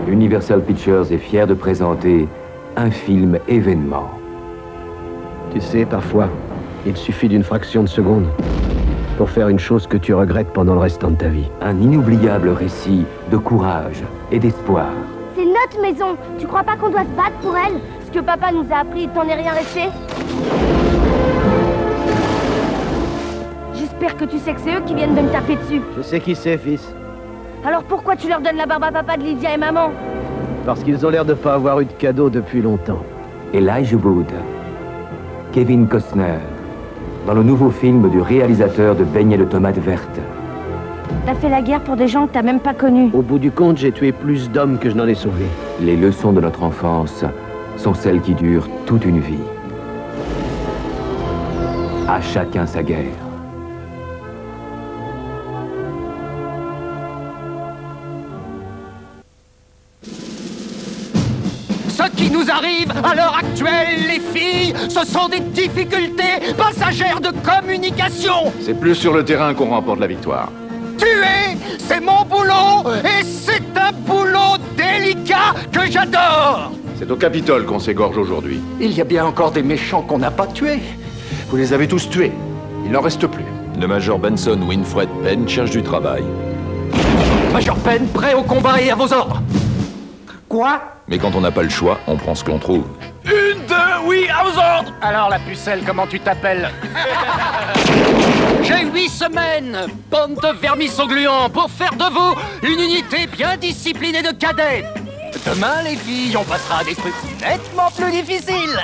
Universal Pictures est fier de présenter un film événement. Tu sais, parfois, il suffit d'une fraction de seconde pour faire une chose que tu regrettes pendant le restant de ta vie. Un inoubliable récit de courage et d'espoir. C'est notre maison. Tu crois pas qu'on doit se battre pour elle? Ce que papa nous a appris, t'en es rien resté? J'espère que tu sais que c'est eux qui viennent de me taper dessus. Je sais qui c'est, fils. Alors pourquoi tu leur donnes la barbe à papa de Lydia et maman? Parce qu'ils ont l'air de pas avoir eu de cadeau depuis longtemps. Elijah Wood, Kevin Costner, dans le nouveau film du réalisateur de Beignets de tomates vertes. T'as fait la guerre pour des gens que t'as même pas connus. Au bout du compte, j'ai tué plus d'hommes que je n'en ai sauvés. Les leçons de notre enfance sont celles qui durent toute une vie. À chacun sa guerre. Ce qui nous arrive à l'heure actuelle, les filles, ce sont des difficultés passagères de communication. C'est plus sur le terrain qu'on remporte la victoire. Tuer, c'est mon boulot, et c'est un boulot délicat que j'adore. C'est au Capitole qu'on s'égorge aujourd'hui. Il y a bien encore des méchants qu'on n'a pas tués. Vous les avez tous tués. Il n'en reste plus. Le Major Benson Winfred Penn cherche du travail. Major Penn, prêt au combat et à vos ordres. Quoi? Mais quand on n'a pas le choix, on prend ce qu'on trouve. 1, 2, oui, à vos ordres. Alors la pucelle, comment tu t'appelles? J'ai 8 semaines, bande de vermissongluants, pour faire de vous une unité bien disciplinée de cadets. Demain, les filles, on passera à des trucs nettement plus difficiles.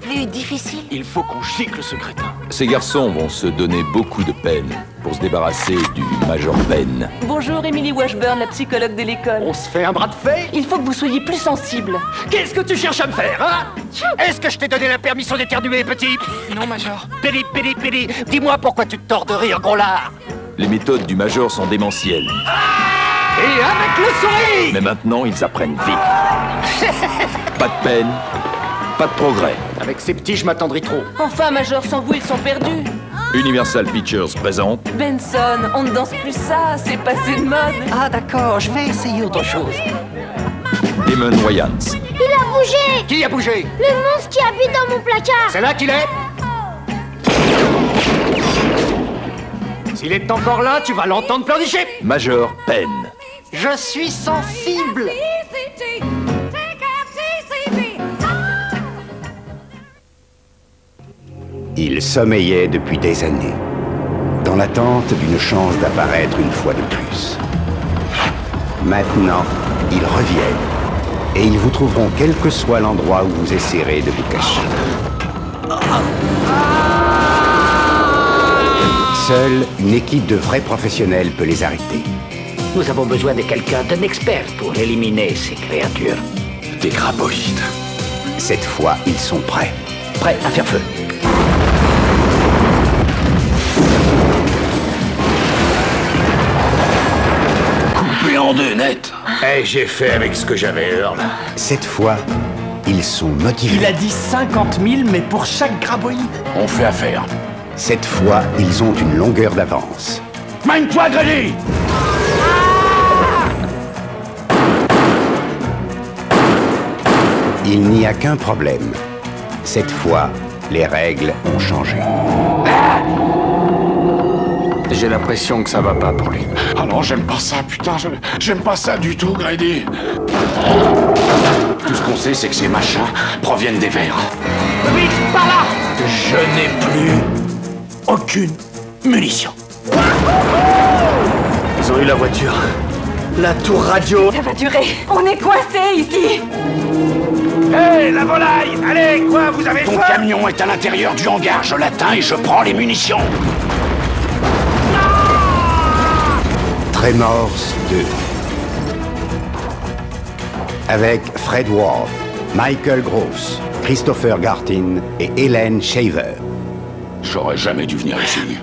Plus difficiles? Il faut qu'on gicle ce crétin. Ces garçons vont se donner beaucoup de peine pour se débarrasser du Major Penn. Bonjour, Emily Washburn, la psychologue de l'école. On se fait un bras de fer? Il faut que vous soyez plus sensible. Qu'est-ce que tu cherches à me faire, hein? Est-ce que je t'ai donné la permission d'éternuer, petit? Non, Major. Péli, dis-moi pourquoi tu te tords de rire, gros lard. Les méthodes du Major sont démentielles. Et avec le sourire! Mais maintenant, ils apprennent vite. Pas de peine, pas de progrès. Avec ces petits, je m'attendrai trop. Enfin, Major, sans vous, ils sont perdus. Universal Pictures présente Benson, on ne danse plus ça, c'est passé de mode. Ah d'accord, je vais essayer autre chose. Damon Wayans. Il a bougé! Qui a bougé? Le monstre qui habite dans mon placard! C'est là qu'il est? S'il est encore là, tu vas l'entendre pleurnicher. Major Penn. Je suis sensible. Il sommeillait depuis des années, dans l'attente d'une chance d'apparaître une fois de plus. Maintenant, ils reviennent, et ils vous trouveront quel que soit l'endroit où vous essaierez de vous cacher. Seule une équipe de vrais professionnels peut les arrêter. Nous avons besoin de quelqu'un, d'un expert pour éliminer ces créatures. Des graboïdes. Cette fois, ils sont prêts. Prêts à faire feu. Coupé en deux, net. Eh, j'ai fait avec ce que j'avais, Earl. Cette fois, ils sont motivés. Il a dit 50 000, mais pour chaque graboïde. On fait affaire. Cette fois, ils ont une longueur d'avance. Mine-toi, Grady! Il n'y a qu'un problème. Cette fois, les règles ont changé. J'ai l'impression que ça va pas pour lui. Ah non, j'aime pas ça, putain, j'aime pas ça du tout, Grady. Tout ce qu'on sait, c'est que ces machins proviennent des vers. Vite, par là! Je n'ai plus aucune munition. Ils ont eu la voiture. La tour radio. Ça va durer. On est coincés ici. Hé, la volaille! Allez, quoi, vous avez Ton camion est à l'intérieur du hangar, je l'atteins et je prends les munitions. Tremors 2. Avec Fred Ward, Michael Gross, Christopher Gartin et Helen Shaver. J'aurais jamais dû venir ici.